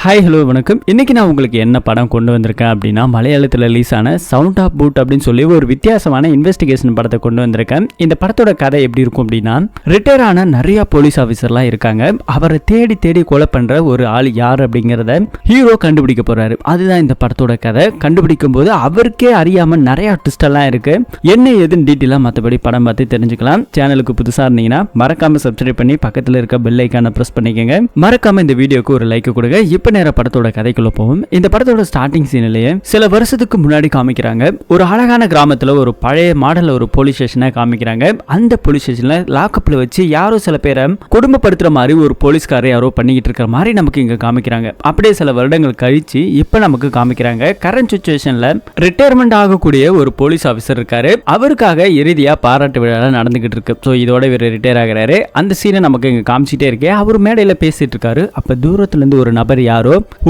Hi hello வணக்கம். இன்னைக்கு நான் உங்களுக்கு என்ன படம் கொண்டு வந்திருக்கேன் அப்படின்னா, மலையாளத்தில் ரிலீஸ் ஆன சவுண்ட் ஆஃப் பூட் அப்படின்னு சொல்லி ஒரு வித்தியாசமான இன்வெஸ்டிகேஷன் படத்தை கொண்டு வந்திருக்கேன். இந்த படத்தோட கதை எப்படி இருக்கும் அப்படின்னா, ரிட்டையர் ஆன நிறைய போலீஸ் ஆஃபீஸர்லாம் இருக்காங்க. அவரை தேடி தேடி கொலை பண்ற ஒரு ஆள் யார் அப்படிங்கிறத ஹீரோ கண்டுபிடிக்க போறாரு. அதுதான் இந்த படத்தோட கதை. கண்டுபிடிக்கும் போது அவருக்கே அறியாம நிறைய ட்விஸ்ட் எல்லாம் இருக்கு. என்ன ஏதுன்னு டீட்டெயிலாக மற்றபடி படம் பார்த்து தெரிஞ்சுக்கலாம். சேனலுக்கு புதுசா இருந்தீங்கன்னா மறக்காம சப்ஸ்கிரைப் பண்ணி பக்கத்தில் இருக்க பெல் ஐக்கானை பிரஸ் பண்ணிக்கோங்க. மறக்காம இந்த வீடியோக்கு ஒரு லைக் கொடுங்க. இப்ப நேர படத்தோட கதைக்குள்ள போவோம். இந்த படத்தோட ஸ்டார்டிங் சீன்லயே சில வருஷத்துக்கு முன்னாடி காமிக்கிறாங்க. ஒரு அழகான கிராமத்துல ஒரு பழைய மாடல்ல ஒரு போலீஸ் ஸ்டேஷனை காமிக்கிறாங்க. அந்த போலீஸ் ஸ்டேஷன்ல லாக்அப்ல வச்சு யாரோ சில பேரை குடும்பப்படுத்துற மாதிரி ஒரு போலீஸ்காரர் யாரோ பண்ணிக்கிட்டு இருக்கிற மாதிரி நமக்கு இங்க காமிக்கிறாங்க. அப்படியே சில வருடங்கள் கழிச்சு இப்ப நமக்கு காமிக்கிறாங்க. கரண்ட் சிச்சுவேஷன்ல ரிட்டையர்மெண்ட் ஆகக்கூடிய ஒரு போலீஸ் ஆபீசர் இருக்காரு. அவருக்காக இறுதியா பாராட்டு விழா நடந்துகிட்டு இருக்கு. சோ இதோட இவர் ரிட்டையர் ஆகிறாரு. அந்த சீனை நமக்கு இங்க காமிச்சிட்டே இருக்கே. அவர் மேடையில பேசிட்டு இருக்காரு. அப்ப தூரத்துல இருந்து ஒரு நபர் யாரோ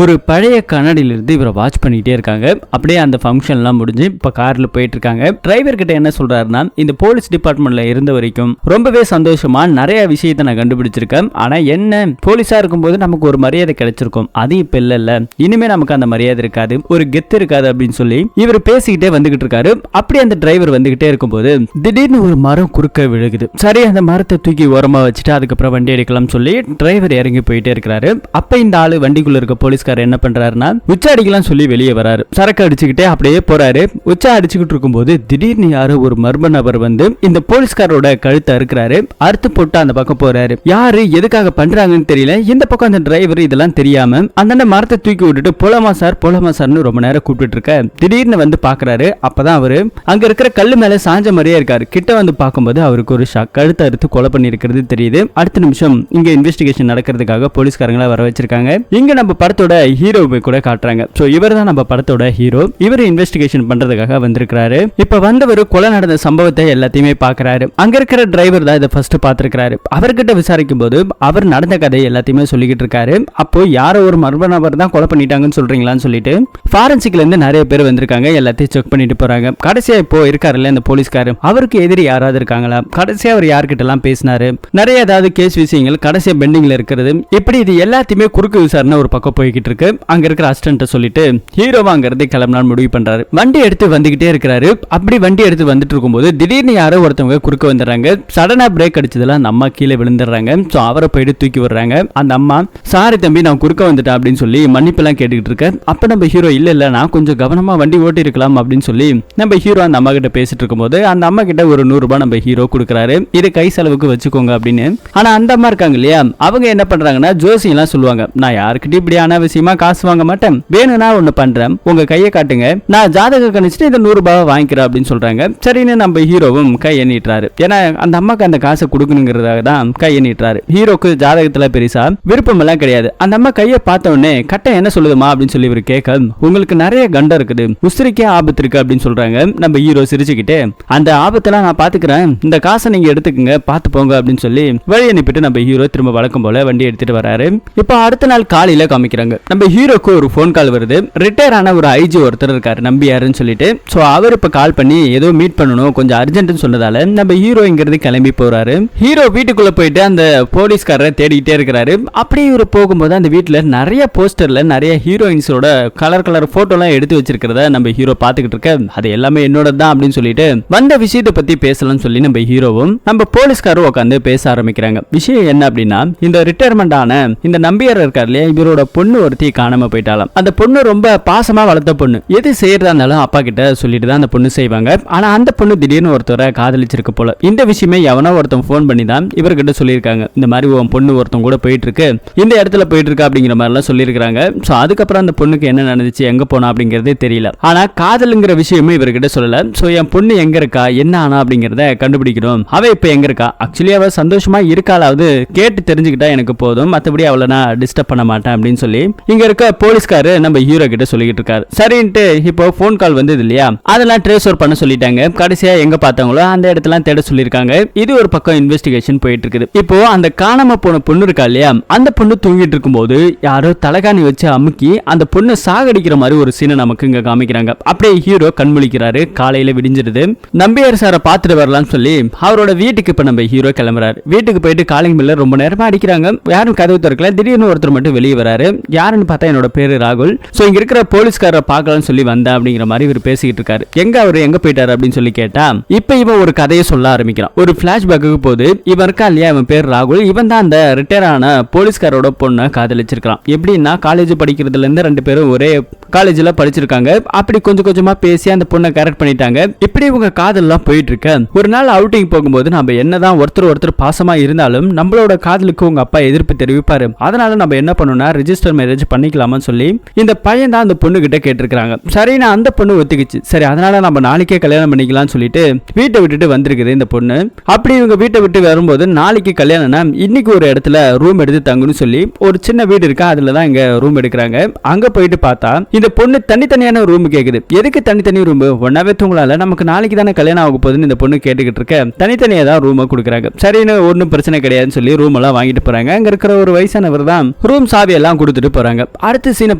ஒரு பழைய கண்ணாடியிலிருந்து இவரை வாட்ச் பண்ணிட்டே இருக்காங்க. அப்படியே அந்த ஃபங்க்ஷன்லாம் முடிஞ்சு இப்ப கார்ல போயிட்டு இருக்காங்க. டிரைவர் கிட்ட என்ன சொல்றாருன்னா, இந்த போலீஸ் டிபார்ட்மெண்ட்ல இருந்த வரைக்கும் ரொம்பவே சந்தோஷமா நிறைய விஷயத்தை நான் கண்டுபிடிச்சிருக்கேன். ஆனா என்ன, போலீஸா இருக்கும்போது நமக்கு ஒரு மரியாதை கிடைச்சிருக்கும். அது இப்ப இல்ல. இனிமே நமக்கு அந்த மரியாதை இருக்காது, ஒரு கெத்து இருக்காது அப்படின்னு சொல்லி இவர் பேசிக்கிட்டே வந்துகிட்டு இருக்காரு. அப்படி அந்த டிரைவர் வந்துகிட்டே இருக்கும்போது திடீர்னு ஒரு மரம் குறுக்க விழுகுது. சரி, அந்த மரத்தை தூக்கி ஓரமா வச்சுட்டு அதுக்கப்புறம் வண்டி எடுக்கலாம் சொல்லி டிரைவர் இறங்கி போயிட்டே இருக்கிறாரு. அப்ப இந்த ஆளு வண்டிக்குள்ள இருக்க போலீஸ்காரர் என்ன பண்றாருன்னா, உச்சா அடிக்கலாம் சொல்லி வெளியே வராரு. சரக்கு அடிச்சுக்கிட்டே அப்படியே போறாரு. உச்சா அடிச்சுக்கிட்டு இருக்கும்போது திடீர்னு யாரோ ஒரு மர்ம நபர் வந்து இந்த போலீஸ்காரோட கழுத்தை அறுக்கிறாரு. அறுத்து போட்டு அந்த பக்கம் போறாரு. யாரு எதுக்காக பண்றாங்கன்னு தெரியல. இந்த பக்கம் அந்த டிரைவர் இதெல்லாம் தெரியாம அந்த மரத்தை தூக்கி விட்டுட்டு போலாமா சார்னு ரொம்ப நேரம் கூப்பிட்டு இருக்க. திடீர்னு வந்து பாக்குறாரு. அப்பதான் அவரு அங்க இருக்கிற கல்லு மேல சாஞ்ச மாதிரியே இருக்காரு. கிட்ட வந்து பார்க்கும்போது அவருக்கு ஒரு கழுத்தை அறுத்து கொலை பண்ணி இருக்கிறது தெரியுது. அடுத்த நிமிஷம் இங்க இன்வெஸ்டிகேஷன் நடக்கிறதுக்காக போலீஸ்காரங்களை வர வச்சிருக்காங்க. இங்க நம்ம படத்தோட ஹீரோவை கூட காட்டுறாங்க. சோ இவர் தான் நம்ம படத்தோட ஹீரோ. இவர் இன்வெஸ்டிகேஷன் பண்றதுக்காக வந்திருக்காரு. இப்ப வந்தவர் கொலை நடந்த சம்பவத்தை எல்லாத்தையுமே பாக்குறாரு. அங்க இருக்கிற டிரைவர் தான் இதை ஃபர்ஸ்ட் பாத்துருக்காரு. அவர்கிட்ட விசாரிக்கும் போது அவர் நடந்த கதை எல்லாத்தையுமே சொல்லிக்கிட்டு இருக்காரு. அப்போ யாரோ ஒரு மர்ம நபர் தான் கொலை பண்ணிட்டாங்கன்னு சொல்றீங்களான்னு சொல்லிட்டு ஃபாரன்சிக்ல இருந்து நிறைய பேர் வந்திருக்காங்க. எல்லாத்தையும் செக் பண்ணிட்டு போறாங்க. கடைசியா இப்போ இருக்காருல்ல இந்த போலீஸ்காரு, அவருக்கு எதிரி யாராவது இருக்காங்களா, கடைசியா அவர் யார்கிட்ட எல்லாம் பேசினாரு, நிறைய ஏதாவது கேஸ் விஷயங்கள் கடைசியா பெண்டிங்ல இருக்கிறது, இப்படி இது எல்லாத்தையுமே குறுக்கு விசாரணை ஒரு பக்கம் போய்கிட்டு இருக்கு. அங்க இருக்கிற அசிஸ்டன்ட் சொல்லிட்டு ஹீரோவா அங்க இருந்து கிளம்பலான்னு முடிவு பண்றாரு. வண்டி எடுத்து வந்துகிட்டே இருக்கிறாரு. அப்படி வண்டி எடுத்து வந்துட்டு இருக்கும்போது திடீர்னு யாரோ ஒருத்தவங்க குறுக்க வந்துடுறாங்க. சடனா பிரேக் அடிச்சதுல அந்த அம்மா கீழே விழுந்துடுறாங்க. சோ அவரை போயிட்டு தூக்கி விடுறாங்க. அந்த அம்மா, சாரி தம்பி நான் குறுக்க வந்துட்டேன் அப்படின்னு சொல்லி மன்னிப்பு எல்லாம் கேட்டுக்கிட்டு இருக்க. அப்ப நம்ம ஹீரோ இல்ல நான் கொஞ்சம் கவனமா வண்டி ஓட்டி இருக்கலாம் அப்படின்னு சொல்லி நம்ம ஹீரோ அந்த அம்மா கிட்ட பேசிட்டு இருக்கும்போது அந்த அம்மா கிட்ட ஒரு 100 ரூபாய் நம்ம ஹீரோ கொடுக்குறாரு. இது கை செலவுக்கு வச்சுக்கோங்க அப்படின்னு. ஆனா அந்த அம்மா இருக்காங்க இல்லையா, அவங்க என்ன பண்றாங்கன்னா ஜோசி எல்லாம் சொல்லுவாங்க, நான் யாருக்கிட்ட இப்படி அனாவசியமா காசு வாங்க மாட்டேன், வேணும்னா ஒண்ணு பண்றேன், உங்க கையை காட்டுங்க, நான் ஜாதகம் கணிச்சுட்டு இந்த 100 ரூபாய் வாங்கிக்கிறேன் அப்படின்னு சொல்றாங்க. சரின்னு நம்ம ஹீரோவும் கை எண்ணிட்டுறாரு. ஏன்னா அந்த அம்மாக்கு அந்த காசை கொடுக்கணுங்கிறதாக தான் கை எண்ணிட்டுறாரு. ஹீரோக்கு ஜாதகத்துல பெருசா விருப்பம் எல்லாம் கிடையாது. அந்த அம்மா கையை பார்த்த உடனே கட்ட என்ன சொல்லுதுமா அப்படின்னு சொல்லி இவர் கேட்க, உங்களுக்கு நிறைய கண்டம் இருக்குது, உசிரிக்கே ஆபத்து இருக்கு அப்படின்னு சொல்றாங்க. நம்ம ஹீரோ சிரிச்சுக்கிட்டே, அந்த ஆபத்தெல்லாம் நான் பாத்துக்கிறேன், இந்த காசை நீங்க எடுத்துக்கங்க, பாத்து போங்க அப்படின்னு சொல்லி வழி அனுப்பிட்டு நம்ம ஹீரோ திரும்ப வழக்கம் போல வண்டி எடுத்துட்டு வராரு. இப்போ அடுத்த நாள் காலையில காமிக்கிறாங்க. நம்ம ஹீரோக்கு ஒரு போன் கால் வருது. ரிட்டையர் ஆன ஒரு ஐஜி ஒருத்தர் இருக்காரு நம்பியாருன்னு சொல்லிட்டு. சோ அவர் இப்ப கால் பண்ணி ஏதோ மீட் பண்ணணும், கொஞ்சம் அர்ஜென்ட்னு சொன்னதால நம்ம ஹீரோ இங்கிருந்து கிளம்பி போறாரு. ஹீரோ வீட்டுக்குள்ள போயிட்டு அந்த போலீஸ்காரரை தேடிக்கிட்டே இருக்கிறாரு. அப்படியே இவர் போகும்போது அந்த வீட்டுல நிறைய போஸ்டர்ல நிறைய ஹீரோயின்ஸோட கலர் போட்டோ எல்லாம் எடுத்து வச்சிருக்கிறத நம்ம ஹீரோ பாத்துக்கிட்டு இருக்க. அது எல்லாமே என்னோட தான் அப்படின்னு சொல்லிட்டு வந்த விஷயத்தை பத்தி பேசலாம்னு சொல்லி நம்ம ஹீரோவும் நம்ம போலீஸ்காரும் உட்காந்து பேச ஆரம்பிக்கிறாங்க. விஷயம் என்ன அப்படின்னா, இந்த ரிட்டையர்மெண்ட் ஆன இந்த நம்பியார் இருக்காரு இல்லையா, இவரோட பொண்ணு ஒருத்தி காணாம போயிட்டாலாம். அந்த பொண்ணு ரொம்ப பாசமா வளர்த்த பொண்ணு. எது செய்யறதா இருந்தாலும் அப்பா கிட்ட சொல்லிட்டு தான் அந்த பொண்ணு செய்வாங்க. ஆனா அந்த பொண்ணு திடீர்னு ஒருத்தரை காதலிச்சிருக்க போல. இந்த விஷயமே எவனோ ஒருத்தன் போன் பண்ணி தான் இவர்கிட்ட சொல்லியிருக்காங்க. இந்த மாதிரி உன் பொண்ணு ஒருத்தன் கூட போயிட்டு இருக்கு, இந்த இடத்துல போயிட்டு இருக்கு அப்படிங்கிற மாதிரி எல்லாம் சொல்லியிருக்காங்க. சோ அதுக்கப்புறம் அந்த பொண்ணுக்கு என்ன நடந்துச்சு, எங்க போனா அப்படிங்கறதே தெரியல. ஆனா காதலுங்கிற விஷயமும் இவர்கிட்ட சொல்லல. சோ என் பொண்ணு எங்க இருக்கா, என்ன ஆனா அப்படிங்கறத கண்டுபிடிக்கணும். அவ இப்ப எங்க இருக்கா, ஆக்சுவலி அவ சந்தோஷமா இருக்காளாவது கேட்டு தெரிஞ்சுக்கிட்டா எனக்கு போதும், மத்தபடி அவளை நான் டிஸ்டர்ப் பண்ண மாட்டேன் அப்படின்னு சொல்லி இங்க இருக்க போலீஸ்காரு நம்ம ஹீரோ கிட்ட சொல்லிட்டு இருக்காரு. சரின்ட்டு இப்போ போன் கால் வந்தது இல்லையா, அதெல்லாம் ட்ரேஸ் ஓவர் பண்ண சொல்லிட்டாங்க. கடைசியா எங்க பார்த்தாங்களோ அந்த இடத்துல தேட சொல்லிருக்காங்க. இது ஒரு பக்கம் இன்வெஸ்டிகேஷன் போயிட்டு இருக்குது. இப்போ அந்த காணாம போன பொண்ணு இருக்கா இல்லையா, அந்த பொண்ணு தூங்கிட்டு இருக்கும்போது யாரோ தலைகாணி வச்சு அமுக்கி அந்த பொண்ணு சாகடிக்கிற மாதிரி ஒரு சீனை நமக்கு இங்க காமிக்கிறாங்க. அப்படியே ஹீரோ கண்முழிக்கிறாரு. காலையில விடிஞ்சிருது. நம்பியார் சாரை பார்த்துட்டு வரலாம்னு சொல்லி அவரோட வீட்டுக்கு இப்ப நம்ம ஹீரோ கிளம்புறாரு. வீட்டுக்கு போயிட்டு காலிங் பில்ல ரொம்ப நேரமா அடிக்கிறாங்க. யாரும் கதவு திறக்கல. திடீர்னு ஒருத்தர் மட்டும் வெளியே வராரு. சொல்றாரு. யாருன்னு பார்த்தா என்னோட பேரு ராகுல். சோ இங்க இருக்கிற போலீஸ்காரரை பார்க்கலாம்னு சொல்லி வந்தேன் அப்படிங்கிற மாதிரி இவர் பேசிக்கிட்டு இருக்காரு. அவரு எங்க போயிட்டாரு அப்படின்னு சொல்லி கேட்டா இப்ப இவன் ஒரு கதையை சொல்ல ஆரம்பிக்கிறான். ஒரு பிளாஷ்பேக்கு போது இவன் இருக்கா இல்லையா, இவன் பேர் ராகுல். இவன் தான் அந்த ரிட்டையர் ஆன போலீஸ்காரோட பொண்ணை காதலிச்சிருக்கான். எப்படின்னா காலேஜ் படிக்கிறதுல இருந்து 2 பேரும் ஒரே காலேஜ்ல படிச்சிருக்காங்க. அப்படி கொஞ்சம் கொஞ்சமா பேசி அந்த பொண்ணை கரெக்ட் பண்ணிட்டாங்க. இப்படி இவங்க காதல்லாம் போயிட்டு இருக்க ஒரு நாள் அவுட்டிங் போகும்போது நம்ம என்னதான் ஒருத்தர் பாசமா இருந்தாலும் நம்மளோட காதலுக்கு உங்க அப்பா எதிர்ப்பு தெரிவிப்பாரு. அதனால நம்ம என்ன பண்ணணும்னா ரெஜிஸ்டர் மேரேஜ் பண்ணிக்கலாமான்னு சொல்லி இந்த பையன் தான் அந்த பொண்ணு கிட்ட கேட்டிருக்காங்க. சரி, நான் அந்த பொண்ணு ஒத்துக்கிச்சு. சரி, அதனால நம்ம நாளைக்கே கல்யாணம் பண்ணிக்கலாம்னு சொல்லிட்டு வீட்டை விட்டுட்டு வந்திருக்குது இந்த பொண்ணு. அப்படி இவங்க வீட்டை விட்டு வரும்போது நாளைக்கு கல்யாணம்னா இன்னைக்கு ஒரு இடத்துல ரூம் எடுத்து தங்குன்னு சொல்லி ஒரு சின்ன வீடு இருக்கா, அதுலதான் இங்க ரூம் எடுக்கிறாங்க. அங்க போயிட்டு பார்த்தா இந்த பொண்ணு தனித்தனியான ரூம் கேக்குது. எதுக்கு தனித்தனி ரூம்? ஒன்னாவே தூங்கலாம்ல, நமக்கு நாளைக்கு தானே கல்யாணம் ஆக போகுதுன்னு இந்த பொண்ணு கேட்டுக்கிட்டு இருக்க தனித்தனியா தான் ரூம் கொடுக்குறாங்க. சரின்னு ஒன்னும் பிரச்சனை கிடையாதுன்னு சொல்லி ரூம் எல்லாம் வாங்கிட்டு போறாங்க. அங்க இருக்கிற ஒரு வயசானவர் தான் ரூம் சாவி எல்லாம் கொடுத்துட்டு போறாங்க. அடுத்த சீனை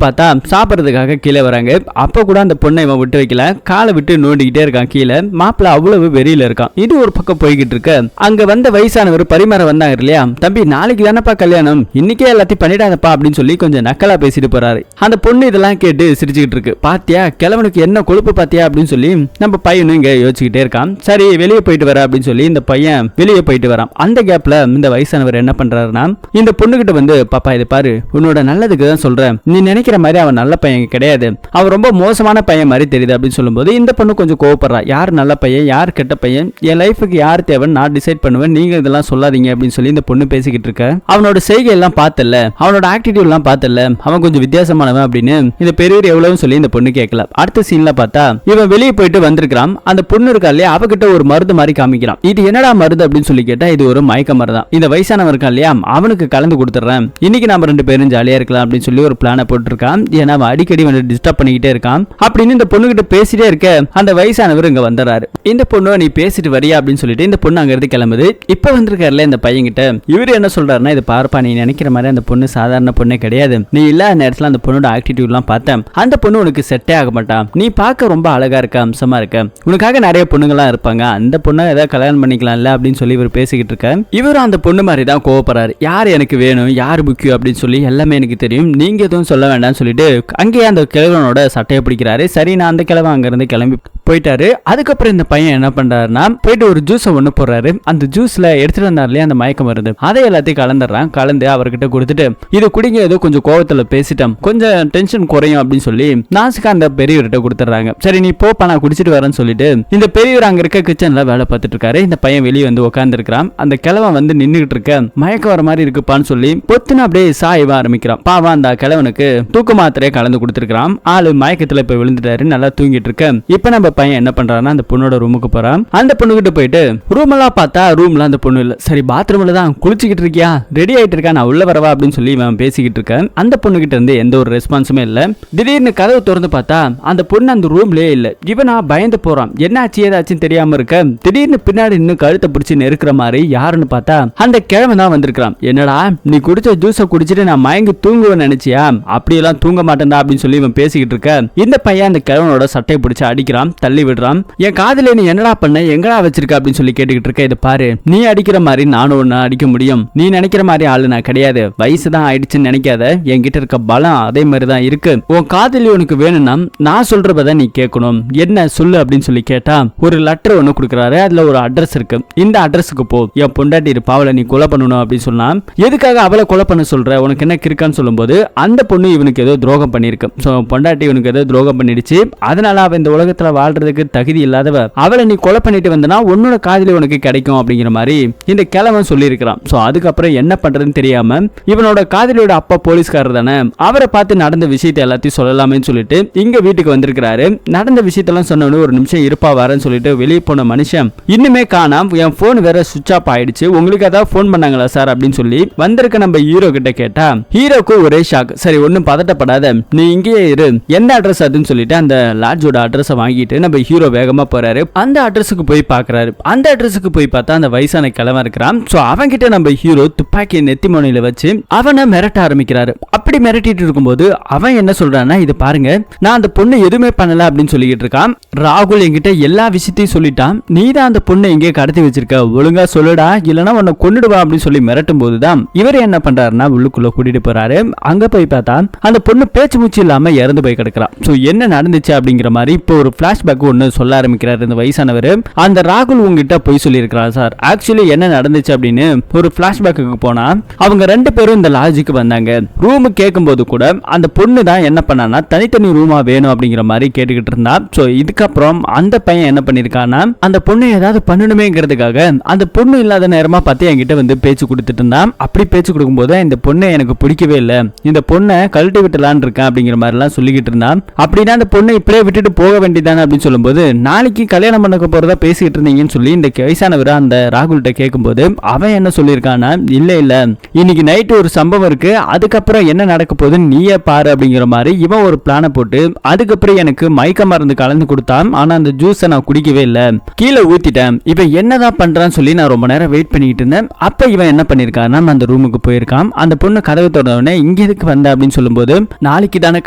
பார்த்தா சாப்பிடறதுக்காக கீழே வராங்க. அப்ப கூட அந்த பொண்ணை இவன் விட்டு வைக்கல, காலை விட்டு நோண்டிக்கிட்டே இருக்கான் கீழே. மாப்பிள்ள அவ்வளவு வெறியில இருக்கான். இது ஒரு பக்கம் போய்கிட்டு இருக்க அங்க வந்த வயசானவர் பரிமாற வந்தாங்க இல்லையா, தம்பி நாளைக்கு தானப்பா கல்யாணம், இன்னைக்கே எல்லாத்தையும் பண்ணிடாதப்பா அப்படின்னு சொல்லி கொஞ்சம் நக்கலா பேசிட்டு போறாரு. அந்த பொண்ணு இதெல்லாம் கேட்டு சிரிச்சுக்கிட்டு இருக்கு. பாத்தியா கிழவனுக்கு என்ன கொழுப்பு பாத்தியா அப்படின்னு சொல்லி நம்ம பையனும் இங்க யோசிச்சுக்கிட்டே இருக்கான். சரி வெளியே போயிட்டு வர அப்படின்னு சொல்லி இந்த பையன் வெளியே போயிட்டு வரான். அந்த கேப்ல இந்த வயசானவர் என்ன பண்றாருன்னா இந்த பொண்ணு கிட்ட வந்து, பாப்பா இது பாரு, உன்னோட நல்லதுக்கு தான் சொல்றேன், நீ நினைக்கிற மாதிரி அவன் நல்ல பையன் கிடையாது, அவன் ரொம்ப மோசமான பையன் மாதிரி தெரியுது அப்படின்னு சொல்லும்போது இந்த பொண்ணு கொஞ்சம் கோவப்படுறா. யார் நல்ல பையன் யார் கெட்ட பையன், என் லைஃபுக்கு யார் தேவைன்னு நான் டிசைட் பண்ணுவேன், நீங்க இதெல்லாம் சொல்லாதீங்க அப்படின்னு சொல்லி இந்த பொண்ணு பேசிக்கிட்டு இருக்க. அவனோட செய்கை எல்லாம் பார்த்தல, அவனோட ஆக்டிவிட்டி எல்லாம் பார்த்தல, அவன் கொஞ்சம் வித்தியாசமானவன் அப்படின்னு இந்த பெரியவர் எவ்வளவு சொல்லி இந்த பொண்ணு கேட்கல. அடுத்த சீன்ல பார்த்தா இவன் வெளியே போயிட்டு வந்திருக்கான். அந்த பொண்ணு இருக்கா இல்லையா, அவகிட்ட ஒரு மருந்து மாதிரி காமிக்கிறான். இது என்னடா மருந்து அப்படின்னு சொல்லி கேட்டா இது ஒரு மயக்க மருந்து தான். இந்த வயசானவன் இருக்கா இல்லையா, அவனுக்கு கலந்து கொடுத்துறேன், இன்னைக்கு நாம 2 பேரும் ஜாலியா இருக்கலாம் அப்படின்னு சொல்லி ஒரு பிளான போட்டுருக்கான். ஏன்னா அவன் அடிக்கடி வந்து டிஸ்டர்ப் பண்ணிக்கிட்டே இருக்கான். அப்படின்னு இந்த பொண்ணு கிட்ட பேசிட்டே இருக்க அந்த வயசானவர் இங்க வந்துறாரு. இந்த பொண்ணு நீ பேசிட்டு வரியா அப்படின்னு சொல்லிட்டு இந்த பொண்ணு அங்க இருந்து கிளம்புது. இப்ப வந்திருக்காருல இந்த பையன் கிட்ட இவரு என்ன சொல்றாருன்னா, இது பார்ப்பா, நீ நினைக்கிற மாதிரி அந்த பொண்ணு சாதாரண பொண்ணே கிடையாது, நீ இல்லாத நேரத்துல அந்த பொண்ணோட ஆக்டிவிட்டி எல்லாம் பார்த்தேன், அந்த பொண்ணு உனக்கு செட்டே ஆக மாட்டான், நீ பார்க்க ரொம்ப அழகா இருக்க, அம்சமா இருக்க, உனக்காக நிறைய பொண்ணுங்களாம் இருப்பாங்க, அந்த பொண்ணை ஏதாவது கல்யாணம் பண்ணிக்கலாம்ல அப்படின்னு சொல்லி இவர் பேசிக்கிட்டு இருக்க. இவரும் அந்த பொண்ணு மாதிரி தான் கோவப்படுறாரு. யார் எனக்கு வேணும், யார் முக்கியம் அப்படின்னு சொல்லி எல்லாமே எனக்கு தெரியும், நீங்க எதுவும் சொல்ல வேண்டாம்னு சொல்லிட்டு அங்கேயே அந்த கிழவனோட சட்டையை பிடிக்கிறாரு. சரி, நான் அந்த கிழவன் அங்க இருந்து கிளம்பி போயிட்டாரு. அதுக்கப்புறம் இந்த பையன் என்ன பண்றாருன்னா போயிட்டு ஒரு ஜூஸ் ஒண்ணு போடுறாரு. அந்த ஜூஸ்ல எடுத்துட்டு வந்தார் இல்லையா அந்த மயக்கம் வருது, அதை எல்லாத்தையும் கலந்துடுறான். கலந்து அவர்கிட்ட கொடுத்துட்டு இது குடிங்க, ஏதோ கொஞ்சம் கோவத்துல பேசிட்டோம், கொஞ்சம் டென்ஷன் குறையும் அப்படின்னு சொல்லி நாசுக்கா அந்த பெரியவர்கிட்ட கொடுத்துறாங்க. சரி நீ போப்பா, நான் குடிச்சிட்டு வரேன்னு சொல்லிட்டு இந்த பெரியவர் அங்க இருக்க கிச்சன்ல வேலை பார்த்துட்டு இருக்காரு. இந்த பையன் வெளியே வந்து உட்கார்ந்து இருக்கிறான். அந்த கிழவன் வந்து நின்றுகிட்டு இருக்க மயக்கம் வர மாதிரி இருக்குப்பான்னு சொல்லி பொத்துன்னு அப்படியே சாய்வ ஆரம்பிக்கிறான். பாவம் அந்த கிழவனுக்கு தூக்க மாத்திரையை கலந்து கொடுத்துருக்கான். ஆளு மயக்கத்துல இப்ப விழுந்துட்டாரு, நல்லா தூங்கிட்டு இருக்க. இப்ப நம்ம பையன் என்ன பண்றான்னா அந்த பொண்ணோட ரூமுக்கு போறான். அந்த பொண்ணு கிட்ட போயிட்டு ரூம் எல்லாம் பார்த்தா ரூம்ல அந்த பொண்ணு இல்ல. சரி பாத்ரூம்ல தான் குளிச்சுக்கிட்டு இருக்கியா, ரெடி ஆயிட்டு இருக்கா, நான் உள்ள வரவா அப்படின்னு சொல்லி இவன் பேசிக்கிட்டு இருக்கேன். அந்த பொண்ணு கிட்ட இருந்து எந்த ஒரு ரெஸ்பான்ஸுமே இல்ல. திடீர்னு கதவு திறந்து பார்த்தா அந்த பொண்ணு அந்த ரூம்லயே இல்ல. இவனா பயந்து போறான், என்ன ஆச்சு ஏதாச்சும் தெரியாம இருக்க. திடீர்னு பின்னாடி இன்னும் கழுத்தை பிடிச்சி நெருக்கிற மாதிரி யாருன்னு பார்த்தா அந்த கிழவன் தான் வந்திருக்கான். என்னடா நீ குடிச்ச ஜூஸை குடிச்சிட்டு நான் மயங்கி தூங்குவேன்னு நினைச்சியா, அப்படியெல்லாம் தூங்க மாட்டேன்டா அப்படின்னு சொல்லி இவன் பேசிக்கிட்டு இருக்க. இந்த பையன் அந்த கிழவனோட சட்டையை பிடிச்சு அடிக்கிறான், தள்ளி விடுறான். என் காதுல நீ என்னடா பண்ண, எங்கடா வச்சிருக்க அப்படின்னு சொல்லி கேட்டுக்கிட்டு இருக்க. இது பாரு, நீ அடிக்கிற மாதிரி நானும் ஒன்னு அடிக்க முடியும், நீ நினைக்கிற மாதிரி ஆளு நான் கிடையாது, வயசு தான் ஆயிடுச்சுன்னு நினைக்காத, என்கிட்ட இருக்க பலம் அதே மாதிரி தான் இருக்கு, உன் காதலி உனக்கு வேணும்னா நான் சொல்றதான் நீ கேட்கணும், என்ன சொல்லு அப்படின்னு சொல்லி கேட்டா ஒரு லெட்டர் ஒண்ணு கொடுக்குறாரு. அதுல ஒரு அட்ரஸ் இருக்கு, இந்த அட்ரஸுக்கு போ, என் பொண்டாட்டி இருப்பாவளை நீ கொலை பண்ணணும் அப்படின்னு சொன்னா. எதுக்காக அவளை கொலை பண்ண சொல்ற, உனக்கு என்ன கிறுக்கான்னு சொல்லும்போது அந்த பொண்ணு இவனுக்கு ஏதோ துரோகம் பண்ணிருக்கு. சோ பொண்டாட்டி இவனுக்கு ஏதோ துரோகம் பண்ணிடுச்சு, அதனால அவ இந்த உலகத்துல வாழ்றதுக்கு தகுதி இல்லாதவ, அவளை நீ கொலை பண்ணிட்டு வந்தனா உன்னோட காதலி உனக்கு கிடைக்கும் அப்படிங்கிற மாதிரி இந்த கிழவன் சொல்லி இருக்கிறான். சோ அதுக்கப்புறம் என்ன பண்றதுன்னு தெரியாம இவனோட காதலியோட அப்பா போலீஸ்காரர் தானே, அவரை பார்த்து நடந்த விஷயத்தை எல்லாத்தையும் சொல்லலாமே சொல்லிட்டு இங்க வீட்டுக்கு வந்திருக்கிறாரு. நடந்த விஷயத்தெல்லாம் சொன்னோன்னு ஒரு நிமிஷம் இருப்பா வரேன்னு சொல்லிட்டு வெளியே போன மனுஷன் இன்னுமே காணாம, என் போன் வேற சுவிட்ச் ஆஃப் ஆயிடுச்சு, உங்களுக்கு ஏதாவது போன் பண்ணாங்களா சார் அப்படின்னு சொல்லி வந்திருக்க நம்ம ஹீரோ கிட்ட கேட்டா ஹீரோக்கு ஒரே ஷாக். சரி ஒன்னும் பதட்டப்படாத, நீ இங்கேயே இரு, எந்த அட்ரஸ் அதுன்னு சொல்லிட்டு அந்த லாட்ஜோட அட்ரஸை வாங்கிட்டு நம்ம ஹீரோ வேகமா போறாரு. அந்த அட்ரஸுக்கு போய் பாக்குறாரு. அந்த அட்ரஸுக்கு போய் பார்த்தா அந்த வயசான கிழவன் இருக்கிறான். சோ அவன்கிட்ட நம்ம ஹீரோ துப்பாக்கி நெத்தி முனையில வச்சு அவனை மிரட்ட ஆரம்பிக்கிறாரு. அப்படி மிரட்டிட்டு இருக்கும்போது அவன் என்ன சொல்றான்னா, இது பாருங்க நான் அந்த பொண்ணு எதுவுமே பண்ணல அப்படின்னு சொல்லிட்டு இருக்கான். ராகுல் என்கிட்ட எல்லா விஷயத்தையும் சொல்லிட்டான், நீ தான் அந்த பொண்ணை எங்கே கடத்தி வச்சிருக்க, ஒழுங்கா சொல்லுடா இல்லனா உன்னை கொன்னுடுவா அப்படின்னு சொல்லி மிரட்டும் போதுதான் இவர் என்ன பண்றாருன்னா உள்ளுக்குள்ள கூட்டிட்டு போறாரு. போறாரு. அங்க போய் பார்த்தா அந்த பொண்ணு பேச்சு மூச்சு இல்லாம இறந்து போய் கிடக்குறா. சோ என்ன நடந்துச்சு அப்படிங்கிற மாதிரி இப்போ ஒரு பிளாஷ்பேக் ஒன்னு சொல்ல ஆரம்பிக்கிறாரு இந்த வயசானவர். அந்த ராகுல் உங்ககிட்ட போய் சொல்லியிருக்கிறார் சார், ஆக்சுவலி என்ன நடந்துச்சு அப்படின்னு ஒரு பிளாஷ்பேக்கு போனா அவங்க ரெண்டு பேரும் இந்த லாட்ஜுக்கு வந்தாங்க. ரூம் கேட்கும் போது கூட அந்த பொண்ணு தான் என்ன பண்ணானா தனித்தனி ரூமா வேணும் அப்படிங்கிற மாதிரி கேட்டுக்கிட்டு இருந்தா. சோ இதுக்கப்புறம் அந்த பையன் என்ன பண்ணிருக்கானா அந்த பொண்ணு ஏதாவது பண்ணணுமேங்கிறதுக்காக அந்த பொண்ணு இல்லாத நேரமா பார்த்து என்கிட்ட வந்து பேச்சு கொடுத்துட்டு இருந்தான். அப்படி பேச்சு கொடுக்கும்போது இந்த பொண்ணை எனக்கு பிடிக்கவே இல்லை, இந்த பொண்ணை கழட்டி விட்டலான்னு இருக்கேன் அப்படிங்கிற மாதிரி எல்லாம் சொல்லிக்கிட்டு இருந்தான். அப்படின்னா அந்த பொண்ணை இப்படியே விட்டுட்டு போக வேண்டியதானே அப்படின்னு சொல்லும்போது நாளைக்கு கல்யாணம் பண்ண போறதா பேசிட்டு இருந்தீங்கன்னு சொல்லி இந்த வயசானவர் அந்த ராகுல்கிட்ட கேட்கும்போது அவன் என்ன சொல்லியிருக்கானா, இல்ல இல்ல இன்னைக்கு நைட்டு ஒரு சம்பவம் இருக்கு, அதுக்கப்புறம் என்ன நடக்க போகுதுன்னு நீயே பாரு அப்படிங்கிற மாதிரி இவன் ஒரு பிளானை போட்டு அதுக்கப்புறம் எனக்கு மயக்க மருந்து கலந்து கொடுத்தான். ஆனா அந்த ஜூஸை நான் குடிக்கவே இல்லை, கீழே ஊத்திட்டேன். இவன் என்னதான் பண்றான்னு சொல்லி நான் ரொம்ப நேரம் வெயிட் பண்ணிட்டு இருந்தேன். அப்ப இவன் என்ன பண்ணிருக்கான்னா அந்த ரூமுக்கு போயிருக்கான். அந்த பொண்ணு கதவை திறந்தவுடனே இங்க எதுக்கு வந்த அப்படின்னு சொல்லும்போது நாளைக்கு தானே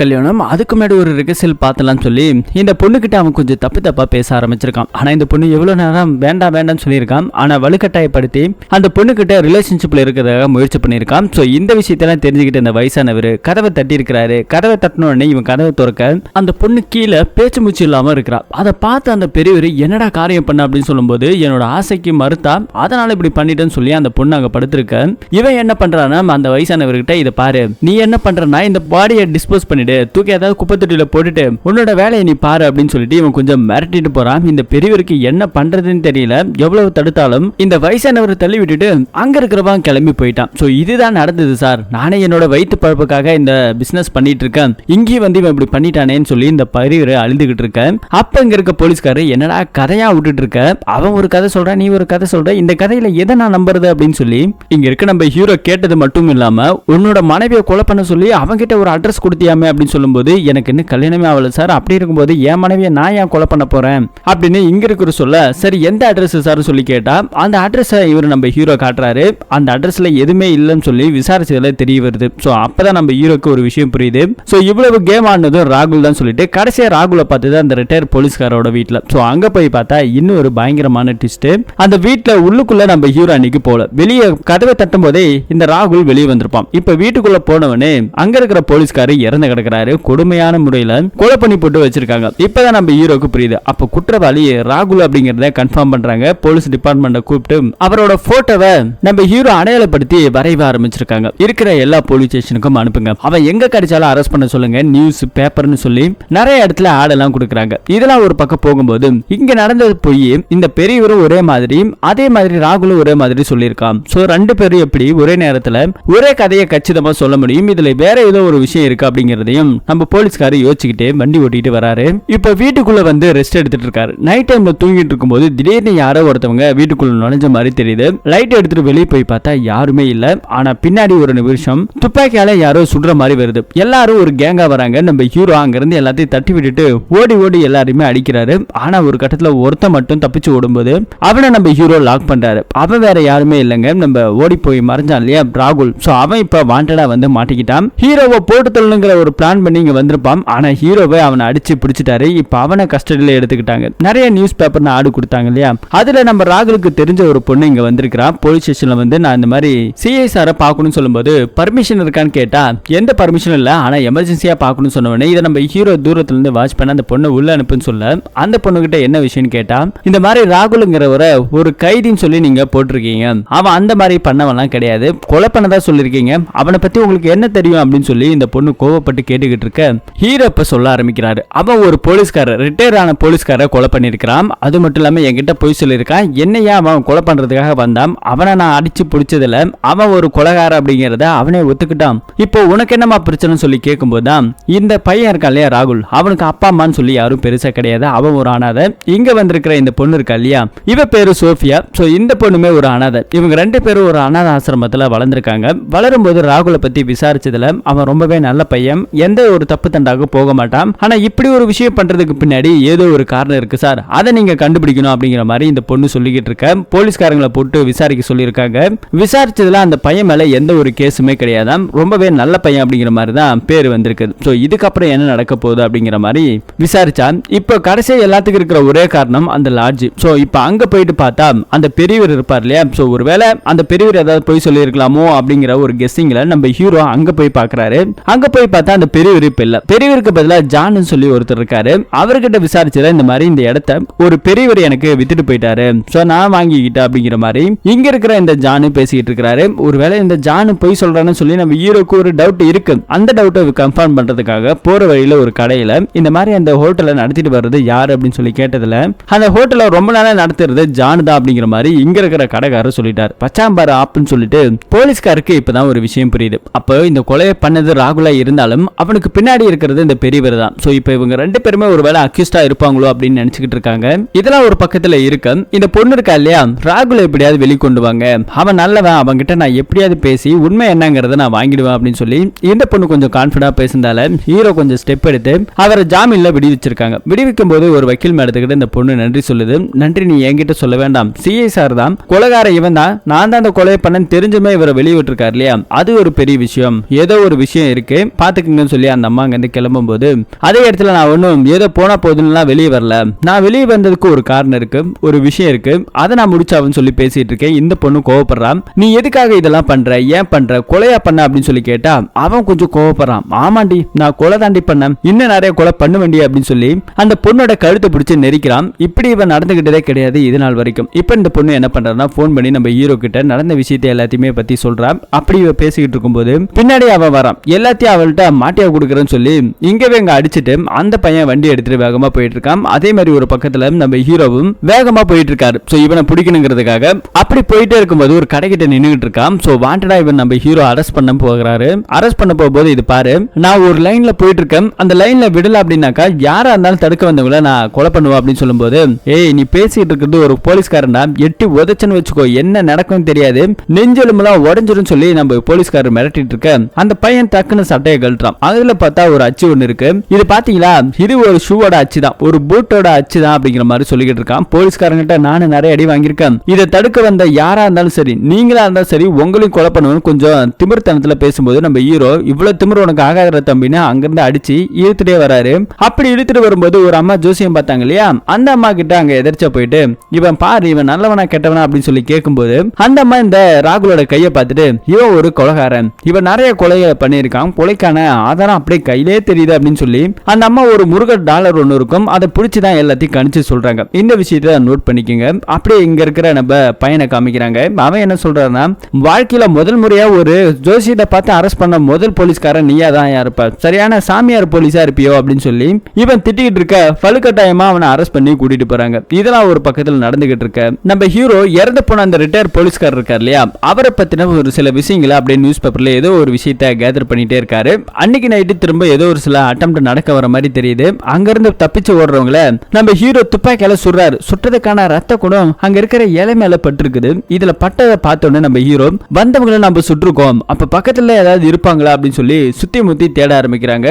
கல்யாணம், அதுக்கு முன்னாடி ஒரு ரிகர்சல் பார்த்தலாம்னு சொல்லி இந்த பொண்ணு கிட்ட அவன் கொஞ்சம் தப்பு தப்பா பேச ஆரம்பிச்சிருக்கான். ஆனா இந்த பொண்ணு எவ்வளவு நேரம் வேண்டாம் வேண்டாம்னு சொல்லியிருக்கான். ஆனா வலுக்கட்டாயப்படுத்தி அந்த பொண்ணு கிட்ட ரிலேஷன்ஷிப்ல இருக்கிறதாக முயற்சி பண்ணியிருக்கான். சோ இந்த விஷயத்தெல்லாம் தெரிஞ்சுக்கிட்டு இந்த வயசானவர் கதவை தட்டி இருக்கிறாரு. கதவை தட்டின உடனே இவன் கதவை திறக்க அந்த பொண்ணு கீழே பேச்சு மூச்சு இல்லாம இருக்கிறா. அதை பார்த்து அந்த பெரியவர் என்னடா காரியம் பண்ண அப்படின்னு சொல்லும்போது என்னோட ஆசைக்கு மறுத்தா, அதனால இப்படி பண்ணிட்டேன்னு சொல்லி அந்த பொண்ணு அங்க படுத்திருக்க. இவன் என்ன பண்றானா அந்த வயசானவர்கிட்ட இதை பாரு, நீ என்ன பண்றனா இந்த பாடியை டிஸ்போஸ் பண்ணிடு, தூக்கி ஏதாவது குப்பை தொட்டியில போட்டுட்டு உன்னோட வேலையை நீ பாரு அப்படின்னு சொல்லிட்டு இவன் கொஞ்சம் மிரட்டிட்டு போறான். இந்த பெரியவருக்கு என்ன பண்றதுன்னு தெரியல. எவ்வளவு தடுத்தாலும் இந்த வயசானவரை தள்ளி விட்டுட்டு அங்க இருக்கிறவன் கிளம்பி போயிட்டான். சோ இதுதான் நடந்தது சார், நானே என்னோட வயிற்று பழப்புக்காக இந்த பிசினஸ் பண்ணிட்டு இருக்கேன், இங்கேயும் வந்து இவன் இப்படி பண்ணிட்டானேன்னு சொல்லி இந்த பெரியவரை அழுதுகிட்டு இருக்கேன். அப்ப இங்க இருக்க போலீஸ்காரர் என்னடா கதையா விட்டுட்டு இருக்க, அவன் ஒரு கதை சொல்றான் நீ ஒரு கதை சொல்ற, இந்த கதையில எதை நான் நம்புறது அப்படின்னு சொல்லி இங்க இருக்க நம்ம ஹீரோ கேட்டது மட்டும் இல்லாம உன்னோட மனைவியை கொலை பண்ண சொல்லி அவங்கிட்ட ஒரு அட்ரஸ் கொடுத்தியாமே அப்படின்னு சொல்லும்போது எனக்கு இன்னும் கல்யாணமே ஆகல சார், அப்படி இருக்கும்போது என் மனைவியை நான் ஏன் கொலை பண்ண போறேன் அப்படின்னு இங்க இருக்கிற சொல்ல, சரி எந்த அட்ரஸ் சார் சொல்லி கேட்டா அந்த அட்ரஸ் இவர் நம்ம ஹீரோ காட்டுறாரு. அந்த அட்ரஸ்ல எதுவுமே இல்லைன்னு சொல்லி விசாரிச்சதுல தெரிய வருது. சோ அப்பதான் நம்ம ஹீரோக்கு ஒரு விஷயம் புரியுது. சோ இவ்வளவு கேம் ஆனதும் ராகுல் தான் சொல்லிட்டு கடைசியா ராகுலை பார்த்தது அந்த ரிட்டையர் போலீஸ்காரோட வீட்டுல. சோ அங்க போய் பார்த்தா இன்னும் ஒரு பயங்கரமான ட்விஸ்ட். அந்த வீட்டுல உள்ளுக்குள்ள நம்ம ஹீரோ அன்னைக்கு போல வெளியே கதவை தட்டும் போதே இந்த ராகுல் வெளியே வந்திருப்பான். இப்ப வீட்டுக்குள்ள போனவனே அங்க இருக்கிற போலீஸ்காரர் இறந்து கிடக்குறாரு, கொடுமையான முறையில கொலை பண்ணி போட்டு வச்சிருக்காங்க. இப்பதான் நம்ம ஹீரோக்கு புரியுது. அப்ப குற்றவாளி ராகுல் அப்படிங்கறத கன்ஃபார்ம் பண்றாங்க. போலீஸ் டிபார்ட்மெண்ட்டை கூப்பிட்டு அவரோட போட்டோவை நம்ம ஹீரோ அடையாளப்படுத்தி வரைவ ஆரம்பிச்சிருக்காங்க. இருக்கிற எல்லா போலீஸ் ஸ்டேஷனுக்கும் அனுப்புங்க, அவன் எங்க கிடைச்சாலும் அரெஸ்ட் பண்ண சொல்லுங்க, நியூஸ் பேப்பர்னு சொல்லி நிறைய இடத்துல ஆட் எல்லாம் கொடுக்குறாங்க. இதெல்லாம் ஒரு பக்கம் போகும்போது இங்க நடந்தது போய் இந்த பெரியவரும் ஒரே மாதிரி அதே மாதிரி ராகுலும் ஒரே மாதிரி சொல்லியிருக்கான். சோ ரெண்டு பேரும் எப்படி ஒரே நேரத்துல ஒரே கதையை கச்சிதமா சொல்ல முடியும், இதுல வேற ஏதோ ஒரு விஷயம் இருக்கு அப்படிங்கறதையும் நம்ம போலீஸ்காரர் யோசிச்சுக்கிட்டே வண்டி ஓட்டிட்டு வராரு. இப்ப வீட்டுக்குள்ள வந்து ரெஸ்ட் எடுத்துட்டு இருக்காரு. நைட் டைம்ல தூங்கிட்டு இருக்கும்போது திடீர்னு யாரோ ஒருத்தவங்க வீட்டுக்குள்ள நுழைஞ்ச மாதிரி தெரியுது. லைட் எடுத்துட்டு வெளியே போய் பார்த்தா யாருமே இல்ல. ஆனா பின்னாடி ஒரு நிமிஷம் துப்பாக்கியால யாரோ சுடுற மாதிரி வருது. எல்லாரும் ஒரு கேங்கா வராங்க. நம்ம ஹீரோ அங்க இருந்து எல்லாத்தையும் தட்டி விட்டுட்டு ஓடி ஓடி எல்லாருமே அடிக்கிறாரு. ஆனா ஒரு கட்டத்துல ஒருத்த மட்டும் தப்பிச்சு ஓடும்போது அவனை நம்ம ஹீரோ லாக் பண்றாரு. அவன் வேற யாருமே இல்லைங்க, நம்ம ஓடி போய் மறைஞ்சான் இல்லையா ராகுல். சோ அவன் இப்ப வாண்டடா வந்து மாட்டிக்கிட்டான். ஹீரோவை போட்டு தள்ளுங்கிற ஒரு பிளான் பண்ணி இங்க வந்திருப்பான். ஆனா ஹீரோவை அவனை அடிச்சு பிடிச்சிட்டாரு. இப்ப அவனை கஸ்டடியில எடுத்துக்கிட்டாங்க. நிறைய நியூஸ் பேப்பர்னு ஆடு கொடுத்தாங்க இல்லையா, அதுல நம்ம ராகுலுக்கு தெரிஞ்ச ஒரு பொண்ணு இங்க வந்திருக்கிறான். போலீஸ் ஸ்டேஷன்ல வந்து நான் இந்த மாதிரி சிஐசார பாக்கணும்னு சொல்லும்போது பர்மிஷன் இருக்கான்னு கேட்டா எந்த பர்மிஷன் இல்ல, ஆனா எமர்ஜென்சியா பாக்கணும்னு சொன்னவனே இதை நம்ம ஹீரோ தூரத்துல இருந்து வாட்ச் பண்ண அந்த பொண்ணை உள்ள அனுப்புன்னு சொல்ல அந்த பொண்ணு கிட்ட என்ன விஷயம்னு கேட்டா இந்த மாதிரி ராகுலுங்கிறவரை ஒரு கைதின்னு சொல்லி நீங்க போட்டிருக்கீங்க, அவன் அந்த மாதிரி பண்ணவெல்லாம் கிடையாது, கொலை பண்ணதா சொல்லிருக்கீங்க, அவனை பத்தி உங்களுக்கு என்ன தெரியும் அப்படின்னு சொல்லி இந்த பொண்ணு கோவப்பட்டு கேட்டுக்கிட்டு இருக்க ஹீரோ இப்ப சொல்ல ஆரம்பிக்கிறாரு. அவன் ஒரு போலீஸ்காரர், ரிட்டையர் ஆன போலீஸ்கார கொலை பண்ணிருக்கான். அது மட்டும் இல்லாம என்கிட்ட போய் சொல்லியிருக்கான், என்னையா அவன் கொலை பண்றதுக்காக வந்தான், அவனை நான் அடிச்சு பிடிச்சதுல அவன் ஒரு கொலைகார அப்படிங்கறத அவனே ஒத்துக்கிட்டான். இப்போ உனக்கு என்னமா பிரச்சனை சொல்லி கேட்கும்போது தான் இந்த பையன் இருக்கா இல்லையா ராகுல், அவனுக்கு அப்பா அம்மான்னு சொல்லி யாரும் பெருசா கிடையாது, அவன் ஒரு அனாதை. இங்க வந்திருக்கிற இந்த பொண்ணு இருக்கா இல்லையா, இவ பேரு சோஃபியா. சோ இந்த பொண்ணுமே ஒரு அனாதை. இவங்க ரெண்டு பேரும் ஒரு அனாதை ஆசிரமத்துல வளர்ந்துருக்காங்க. வளரும்போது ராகுலை பத்தி விசாரிச்சதுல அவன் ரொம்பவே நல்ல பையன், எந்த ஒரு தப்பு தண்டாக போக மாட்டான். ஆனா இப்படி ஒரு விஷயம் பண்றதுக்கு பின்னாடி ஏதோ ஒரு காரணம் இருக்கு சார், அதை நீங்க கண்டுபிடிக்கணும் அப்படிங்கிற மாதிரி இந்த பொண்ணு சொல்லிக்கிட்டு இருக்க. போலீஸ்காரங்களை போட்டு விசாரிக்க சொல்லியிருக்காங்க. விசாரிச்சதுல அந்த பையன் மேல எந்த ஒரு கேஸுமே கிடையாதான், ரொம்பவே நல்ல பையன் அப்படிங்கிற மாதிரி தான் பேர் வந்திருக்கு. சோ இதுக்கப்புறம் என்ன நடக்க போகுது அப்படிங்கிற மாதிரி விசாரிச்சா இப்போ கடைசியா எல்லாத்துக்கும் இருக்கிற ஒரே காரணம் அந்த லாட்ஜ். சோ இப்போ அங்க போயிட்டு பார்த்தா அந்த பெரியவர் இருப்பார் இல்லையா, சோ ஒருவேளை அந்த பெரியவர் ஏதாவது போய் சொல்லியிருக்கலாமோ அப்படிங்கிற ஒரு கெஸ்ஸிங்ல நம்ம ஹீரோ அங்க போய் பாக்குறாரு. அங்க போய் பார்த்தா அந்த பெரியவர் இப்ப இல்ல. பெரியவருக்கு பதிலா ஜான்னு சொல்லி ஒருத்தர் இருக்காரு. அவர்கிட்ட விசாரிச்சத இந்த மாதிரி இந்த இடத்த ஒரு பெரியவர் எனக்கு வித்துட்டு போயிட்டாரு, சோ நான் வாங்கிக்கிட்டேன் அப்படிங்கிற மாதிரி இங்க இருக்கிற இந்த ஜானு பேசிக்கிட்டு இருக்காரு. ஒருவேளை இந்த ஜானு போய் சொல்றான்னு சொல்லி நம்ம ஹீரோக்கு ஒரு டவுட் இருக்கு. அந்த டவுட்டை கன்ஃபார்ம் பண்றதுக்காக போற வழியில ஒரு கடையில இந்த மாதிரி அந்த ஹோட்டலை நடத்திட்டு வர்றது யாரு அப்படின்னு சொல்லி கேட்டதுல அந்த ஹோட்டலை ரொம்ப நாளா நடத்துறது ஜானு தான் அப்படிங்கிற மாதிரி இங்க இருக்கிற கடைக்காரர் சொல்லிட்டார். பச்சாம்பாரு ஆப்னு சொல்லிட்டு போலீஸ்காருக்கு இப்பதான் ஒரு விஷயம் புரியுது. அப்போ இந்த கொலையை பண்ணது ராகுலா இருந்தாலும் அவனுக்கு பின்னாடி இருக்கிறது இந்த பெரியவர் தான். சோ இப்போ இவங்க ரெண்டு பேருமே ஒருவேளை அக்யூஸ்டா இருப்பாங்களோ அப்படின்னு நினைச்சுக்கிட்டு இருக்காங்க. இதெல்லாம் ஒரு பக்கத்துல இருக்கு. இந்த பொண்ணு இருக்கா இல்லையா, ராகுல எப்படியாவது வெளிக்கொண்டு வாங்க, அவன் நல்லவன், அவன்கிட்ட நான் எப்படியாவது பேசி உண்மை என்னங்கறத நான் வாங்கிடுவேன் அப்படின்னு சொல்லி இந்த பொண்ணு கொஞ்சம் கான்பிடண்டா பேசினால ஹீரோ கொஞ்சம் ஸ்டெப் எடுத்து அவரை ஜாமீன்ல விடுவிச்சிருக்காங்க. விடுவிக்கும் போது ஒரு வக்கீல் மேடத்துக்கிட்ட இந்த பொண்ணு நன்றி சொல்லுது. நன்றி நீ என்கிட்ட சொல்ல வேண்டாம், சிஐ சார் தான் கொலைகார, இவன் தான், நான் தான் அந்த கொலையை பண்ண தெரிஞ்சுமே இவரை வெளியே விட்டுருக்காரு இல்லையா, அது ஒரு பெரிய விஷயம், ஏதோ ஒரு விஷயம் இருக்கு பாத்துக்குங்கன்னு சொல்லி அந்த அம்மா அங்க இருந்து கிளம்பும் போது அதே இடத்துல நான் ஒன்னும் ஏதோ போனா போதுன்னு வெளியே வரல, நான் வெளியே வந்ததுக்கு ஒரு காரணம் இருக்கு, ஒரு விஷயம் இருக்கு, அதை நான் முடிச்சாவன்னு சொல்லி பேசிட்டு இருக்கேன். இந்த பொண்ணு கோவப்படுறான். நீ எதுக்காக இதெல்லாம் பண்ற, ஏன் பண்ற, கொலையா பண்ண அப்படின்னு சொல்லி கேட்டா அவன் கொஞ்சம் கோவப்படுறான். ஆமாண்டி நான் கொலை தாண்டி பண்ணேன், இன்னும் நிறைய கொலை பண்ண வேண்டிய அப்படின்னு சொல்லி அந்த பொண்ணோட கழுத்தை பிடிச்சு நெரிக்கிறான். இப்படி இவன் நடந்துகிட்டதே கிடையாது இது நாள் வரைக்கும். இப்ப இந்த பொண்ணு என்ன பண்றான்னா போன் பண்ணி நம்ம ஹீரோ கிட்ட நடந்த விஷயத்தை எல்லாத்தையுமே பத்தி சொல்றான். அப்படி இவ பேசிக்கிட்டு இருக்கும்போது பின்னாடி அவன் வரான். எல்லாத்தையும் அவள்கிட்ட மாட்டியா கொடுக்குறேன்னு சொல்லி இங்கவே இங்க அடிச்சுட்டு அந்த பையன் வண்டி எடுத்துட்டு வேகமா போயிட்டு இருக்கான். அதே மாதிரி ஒரு பக்கத்துல நம்ம ஹீரோவும் வேகமா போயிட்டு இருக்காரு. சோ இவனை பிடிக்கணுங்கிறதுக்காக அப்படி போயிட்டே இருக்கும்போது ஒரு கடைக்கிட்ட நின்னுகிட்டு இருக்கான். சோ வாண்டடா இவன் நம்ம ஹீரோ அரெஸ்ட் பண்ண போகிறாரு. அரெஸ்ட் பண்ண போகும்போது இது பாரு, நான் ஒரு லைன்ல போயிட்டு இருக்கேன், அந்த லைன்ல விடல அப்படின்னாக்கா யாரா இருந்தாலும் தடுக்க வந்தவங்கள நான் கொலை பண்ணுவேன் அப்படின்னு சொல்லும்போது, ஏய் நீ பேசிட்டு இருக்கிறது ஒரு போலீஸ்காரன்டா, எட்டி உதச்சன்னு வச்சுக்கோ, என்ன நடக்கும் தெரியாது, நெஞ்செலும்பெல்லாம் உடஞ்சிரும் சொல்லி நம்ம போலீஸ்காரர் மிரட்டிட்டு இருக்க அந்த பையன் டக்குன்னு சட்டையை கழட்டுறான். அதுல பார்த்தா ஒரு அச்சு ஒண்ணு இருக்கு. இது பாத்தீங்களா, இது ஒரு ஷூவோட அச்சு தான், ஒரு பூட்டோட அச்சு தான் அப்படிங்கிற மாதிரி சொல்லிக்கிட்டு இருக்கான். போலீஸ்காரங்கிட்ட நானும் நிறைய அடி வாங்கியிருக்கேன், இதை தடுக்க வந்த யாரா இருந்தாலும் சரி, நீங்களா இருந்தாலும் சரி, உங்களையும் கொலை பண்ணுவோம் கொஞ்சம் திமிர்த்தனத்துல பேசும்போது நம்ம ஹீரோ இவ்வளவு திமிர் உனக்கு ஆகாத தம்பின்னு அங்கிருந்து அடிச்சு இழுத்துட்டே வராரு. அப்படி இழுத்துட்டு வரும்போது ஒரு அம்மா ஜோசியம் பார்த்தாங்க இல்லையா, அந்த அம்மா கிட்ட அங்க எதிர்ச்சா போயிட்டு இவன் பாரு இவன் நல்லவனா கெட்டவனா அப்படின்னு சொல்லி கேட்கும்போது அந்த அம்மா இந்த ராகுலோட கையை பார்த்துட்டு இவன் ஒரு கொலைகாரன், இவன் நிறைய கொலைகளை பண்ணியிருக்கான், கொலைக்கான ஆதாரம் அப்படியே கையிலே தெரியுது அப்படின்னு சொல்லி அந்த அம்மா ஒரு முருகர் டாலர் ஒன்று இருக்கும், அதை பிடிச்சிதான் எல்லாத்தையும் கணிச்சு சொல்றாங்க. இந்த விஷயத்த நோட் பண்ணிக்கங்க. அப்படியே இங்க இருக்கிற நம்ம பையனை காமிக்கிறாங்க. அவன் என்ன சொல்றான்னா, வாழ்க்கையில முதல் முறையா ஒரு ஜோசியத்தை பார்த்து அரெஸ்ட் பண்ண முதல் போலீஸ்காரன் நீயா தான் இருப்ப, சரியான சாமியார் போலீஸா இருப்பியோ அப்படின்னு சொல்லி இவன் திட்டிக்கிட்டு இருக்க வலுக்கட்டாயமா அவனை அரெஸ்ட் பண்ணி கூட்டிட்டு போறாங்க. இதெல்லாம் ஒரு பக்கத்துல நடந்துகிட்டு இருக்க நம்ம ஹீரோ இறந்து போன அந்த ரிட்டையர் போலீஸ்காரர் இருக்கார் இல்லையா, அவரை பத்தின ஒரு சில விஷயங்களை அப்படியே நியூஸ் பேப்பர்ல ஏதோ ஒரு விஷயத்தை கேதர் பண்ணிட்டே இருக்காரு. அன்னைக்கு நைட்டு திரும்ப ஏதோ ஒரு சில அட்டெம்ப்ட் நடக்க வர மாதிரி தெரியுது. அங்க இருந்து தப்பிச்சு ஓடுறவங்கள நம்ம ஹீரோ துப்பாக்கியால சுடுறாரு. சுட்டதுக்கான ரத்த குணம் அங்க இருக்கிற இலை மேல பட்டிருக்குது. இதுல பட்டதை பார்த்தோன்னே நம்ம ஹீரோ வந்தவங்களை நம்ம சுட்டிருக்கோம், அப்ப பக்கத்துல ஏதாவது இருப்பாங்களா அப்படின்னு சொல்லி சுத்தி முத்தி தேட ஆரம்பிக்கிறாங்க.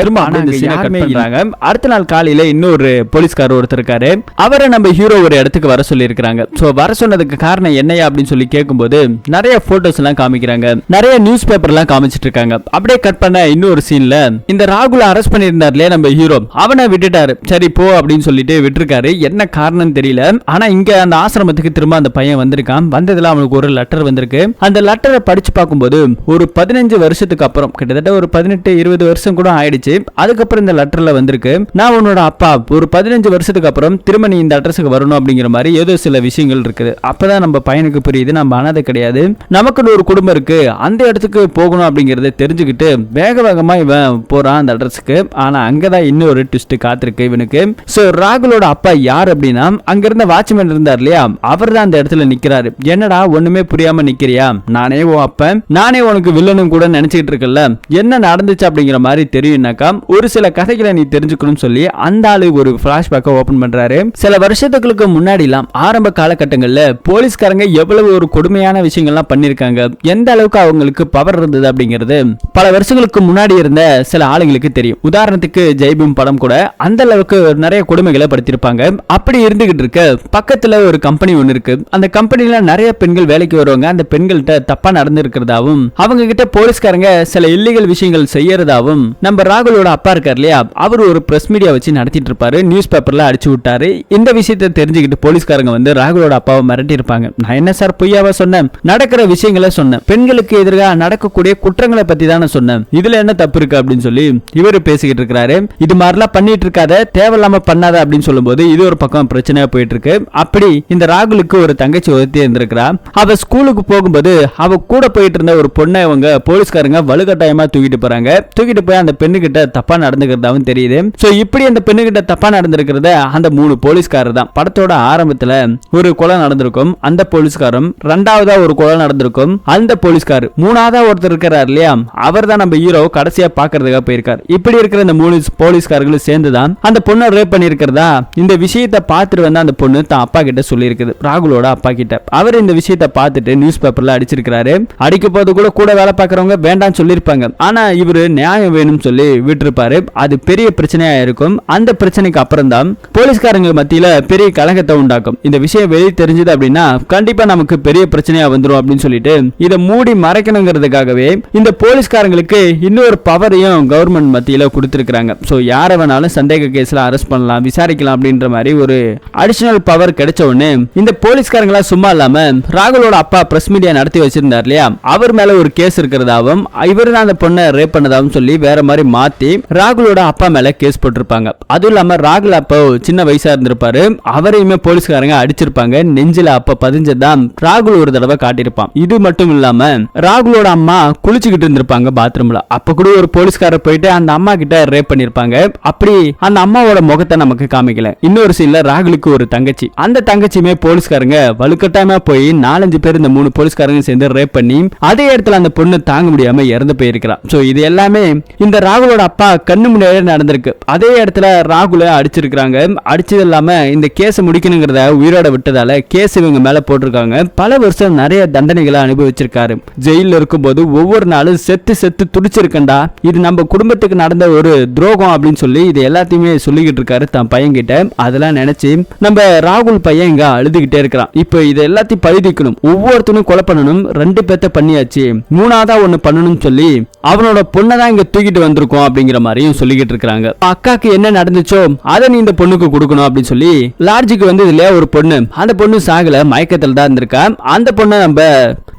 அடுத்த நாள் காலையில இன்னொரு போலீஸ்காரர் ஒருத்தர் இருக்காரு. அவரை நம்ம ஹீரோ ஒரு இடத்துக்கு வர சொல்லி இருக்காங்க. சோ வர சொன்னதுக்கு காரணம் என்னையா அப்படின்னு சொல்லி கேட்கும்போது நிறைய போட்டோஸ் எல்லாம் காமிக்கிறாங்க, நிறைய நியூஸ் பேப்பர் எல்லாம் காமிச்சிட்டு இருக்காங்க. அப்படியே கட் பண்ண இன்னொரு சீன்ல இந்த ராகுல அரெஸ்ட் பண்ணியிருந்தார்ல நம்ம ஹீரோ, அவனை விட்டுட்டாரு. சரி போ அப்படின்னு சொல்லிட்டு விட்டுருக்காரு. என்ன காரணம் தெரியல. ஆனா இங்க அந்த ஆசிரமத்துக்கு திரும்ப அந்த பையன் வந்திருக்கான். வந்ததுல அவனுக்கு ஒரு லெட்டர் வந்திருக்கு. அந்த லெட்டரை படிச்சு பார்க்கும்போது ஒரு 15 வருஷத்துக்கு அப்புறம், கிட்டத்தட்ட ஒரு 18-20 வருஷம் கூட ஆயிடுச்சு, அதுக்கப்புறம் இந்த லெட்டர்ல வந்திருக்கு, நான் உன்னோட அப்பா ஒரு 15 வருஷத்துக்கு அப்புறம் திரும்ப நீ இந்த அட்ரஸுக்கு வரணும் அப்படிங்கிற மாதிரி ஏதோ சில விஷயங்கள் இருக்குது. அப்பதான் நம்ம பையனுக்கு புரியுது நம்ம அனாதை கிடையாது, நமக்குன்னு ஒரு குடும்பம் இருக்கு, அந்த இடத்துக்கு போகணும் அப்படிங்கறத தெரிஞ்சுக்கிட்டு வேக வேகமா இவன் போறான் அந்த அட்ரஸுக்கு. ஆனா அங்கதான் இன்னொரு ட்விஸ்ட் காத்திருக்கு இவனுக்கு. சோ ராகுலோட அப்பா யார் அப்படின்னா அங்க இருந்த வாட்ச்மேன் இருந்தார் இல்லையா, அவர் தான் அந்த இடத்துல நிக்கிறாரு. என்னடா ஒண்ணுமே புரியாம நிக்கிறியா, நானே உன் அப்பன், நானே உனக்கு வில்லனும் கூட நினைச்சிட்டு இருக்கல, என்ன நடந்துச்சு அப்படிங்கிற மாதிரி தெரியும்னாக்கா ஒரு சில கதைகளை நீ தெரிஞ்சுக்கணும்னு சொல்லி அந்த ஆளு ஒரு பிளாஷ்பேக்கை ஓபன் பண்றாரு. சில வருஷத்துக்கு முன்னாடி எல்லாம் ஆரம்ப காலகட்டங்கள்ல போலீஸ்காரங்க எவ்வளவு ஒரு கொடுமையான விஷயங்கள்லாம் பண்ணிருக்காங்க, எந்த அளவுக்கு அவங்களுக்கு பவர் இருந்தது அப்படிங்கிறது பல வருஷங்களுக்கு முன்னாடி இருந்த சில ஆளுங்களுக்கு தெரியும். உதாரணத்துக்கு ஜெய்பீம் படம் கூட அந்த அளவுக்கு நிறைய கொடுமைகளை படுத்திருப்பாங்க. அப்படி இருந்துகிட்டு இருக்க பக்கத்துல ஒரு கம்பெனி ஒன்னு இருக்கு. அந்த கம்பெனில நிறைய பெண்கள் வேலைக்கு வருவாங்க. அந்த பெண்கள்கிட்ட தப்பா நடந்து இருக்கிறதாவும் அவங்க கிட்ட போலீஸ்காரங்க சில இல்லீகல் விஷயங்கள் செய்யறதாவும் நம்ம ராகுலோட அப்பா இருக்கார் இல்லையா, அவர் ஒரு பிரஸ் மீடியா வச்சு நடத்திட்டு இருப்பாரு. நியூஸ் பேப்பர்ல அடிச்சு விட்டாரு. இந்த விஷயத்தை தெரிஞ்சுக்கிட்டு போலீஸ்காரங்க வந்து ராகுலோட அப்பாவை மிரட்டி இருப்பாங்க. நான் என்ன சார் பொய்யாவா சொன்னேன், நடக்கிற விஷயங்களை சொன்னேன், பெண்களுக்கு எதிராக நடக்கக்கூடிய நிறைய குற்றங்களை பத்தி தான் நான் சொன்னேன், இதுல என்ன தப்பு இருக்கு அப்படின்னு சொல்லி இவரு பேசிக்கிட்டு இருக்காரு. இது மாதிரிலாம் பண்ணிட்டு இருக்காத, தேவையில்லாம பண்ணாத அப்படின்னு சொல்லும்போது இது ஒரு பக்கம் பிரச்சனையா போயிட்டு இருக்கு. அப்படி இந்த ராகுலுக்கு ஒரு தங்கச்சி ஒருத்தி இருந்திருக்கிறா. அவ ஸ்கூலுக்கு போகும்போது அவ கூட போயிட்டு இருந்த ஒரு பொண்ணை இவங்க போலீஸ்காரங்க வலுக்கட்டாயமா தூக்கிட்டு போறாங்க. தூக்கிட்டு போய் அந்த பெண்ணு கிட்ட தப்பா நடந்துக்கிறதாவும் தெரியுது. சோ இப்படி அந்த பெண்ணு கிட்ட தப்பா நடந்திருக்கிறத அந்த 3 போலீஸ்காரர் தான். படத்தோட ஆரம்பத்துல ஒரு கொலை நடந்திருக்கும், அந்த போலீஸ்காரம். ரெண்டாவதா ஒரு கொலை நடந்திருக்கும், அந்த போலீஸ்கார். மூணாவதா ஒருத்தர் இருக்கிறார் இல்லையா, அவர் தான் நம்ம ஹீரோ கடைசியா பாக்குறதுக்காக போயிருக்காரு. இப்படி இருக்கிற இந்த 3 போலீஸ்காரர்களும் சேர்ந்துதான் அந்த பொண்ணை ரேப் பண்ணிருக்கிறதா இந்த விஷயத்தை பார்த்துட்டு வந்து அந்த பொண்ணு தான் அப்பா கிட்ட சொல்லி இருக்குது, ராகுலோட அப்பா கிட்ட. அவர் இந்த விஷயத்தை பார்த்துட்டு நியூஸ் பேப்பர்ல அடிச்சிருக்காரு. அடிக்க போது கூட வேலை பார்க்கறவங்க வேண்டாம் சொல்லிருப்பாங்க, ஆனா இவரு நியாயம் வேணும்னு சொல்லி விட்டுருப்பாரு. அது பெரிய பிரச்சனையா இருக்கும். அந்த பிரச்சனைக்கு அப்புறம் தான் போலீஸ்காரங்க மத்தியில பெரிய கலங்கத்தை உண்டாக்கும். இந்த விஷயம் வெளியே தெரிஞ்சது அப்படின்னா கண்டிப்பா நமக்கு பெரிய பிரச்சனையா வந்துரும் அப்படின்னு சொல்லிட்டு இதை மூடி மறைக்கணுங்கிறதுக்காகவே இந்த போலீஸ்காரங்களுக்கு இன்னொரு பவரையும் கவர்மெண்ட் மத்தியில கொடுத்திருக்காங்க. சோ யாரை வேணாலும் சந்தேக கேஸ்ல அரெஸ்ட் பண்ணலாம், விசாரிக்கலாம் அப்படின்ற மாதிரி ஒரு அடிஷனல் பவர் கிடைச்ச உடனே இந்த போலீஸ்காரங்களா சும்மா இல்லாம ராகுலோட அப்பா பிரஸ் மீடியா நடத்தி வச்சிருந்தார் இல்லையா, அவர் மேல ஒரு கேஸ் இருக்கிறதாவும் இவர் தான் அந்த பொண்ணை ரேப் பண்ணதாவும் சொல்லி வேற மாதிரி மாத்தி ராகுலோட அப்பா மேல கேஸ் போட்டிருப்பாங்க. அதுவும் இல்லாம ராகுல் அப்போ சின்ன வயசா இருந்திருப்பாரு, அவரையுமே போலீஸ்காரங்க அடிச்சிருப்பாங்க. நெஞ்சில அப்ப பதிஞ்சதான் ராகுல் ஒரு தடவை காட்டியிருப்பான். இது மட்டும் இல்லாம ராகுலோட அம்மா குளிச்சுக்கிட்டு இருந்திருப்பாங்க பாத்ரூம்ல. அப்ப கூட ஒரு போலீஸ்காரர் போயிட்டு அந்த அம்மா கிட்ட ரேப் பண்ணிருப்பாங்க. அப்படி அந்த அம்மாவோட முகத்தை நமக்கு காமிக்கல. இன்னொரு சீன்ல ராகுலுக்கு ஒரு தங்கச்சி, அந்த தங்கச்சியுமே போலீஸ்காரங்க வலுக்கட்டாயமா போய் 4-5 பேர் இந்த 3 போலீஸ்காரங்க சேர்ந்து ரேப் பண்ணி அதே இடத்துல அந்த பொண்ணு தாங்க முடியாம இறந்து போயிருக்கிறான். சோ இது எல்லாமே இந்த ராகுலோட அப்பா கண்ணு முன்னாடியே நடந்திருக்கு. அதே இடத்துல ராகுல அடிச்சிருக்காங்க. அடிச்சது இல்லாம இந்த கேஸ் முடிக்கணுங்கிறத உயிரோட விட்டதால கேஸ் இவங்க மேல போட்டிருக்காங்க. பல வருஷம் நிறைய தண்டனைகளை அனுபவிச்சிருக்காரு. ஜெயில இருக்கும்போது ஒவ்வொரு நாளும் செத்து செத்து துடிச்சிருக்கண்டா, இது நம்ம குடும்பத்துக்கு நடந்த ஒரு துரோகம் அப்படின்னு சொல்லி இது எல்லாத்தையுமே சொல்லிக்கிட்டு இருக்காரு தன் பையன் கிட்ட. அதெல்லாம் நினைச்சு நம்ம ராகுல் பையன் இங்க அழுதுகிட்டே இருக்கிறான். இப்ப இது எல்லாத்தையும் பழிதிக்கணும், ஒவ்வொருத்தனும் கொலை பண்ணணும், 2 பேத்த பண்ணியாச்சு, 3ஆவதா ஒண்ணு பண்ணணும்னு சொல்லி அவனோட பொண்ணை தான் இங்க தூக்கிட்டு வந்திருக்கோம் அப்படிங்கிற மாதிரியும் சொல்லிக்கிட்டு இருக்காங்க. அக்காக்கு என்ன நடந்துச்சோ அதை நீ இந்த பொண்ணுக்கு கொடுக்கணும் அப்படின்னு சொல்லி லாட்ஜுக்கு வந்து இதுல ஒரு பொண்ணு, அந்த பொண்ணு சாகல, மயக்கத்தில் தான் இருந்திருக்கா. அந்த பொண்ணை நம்ம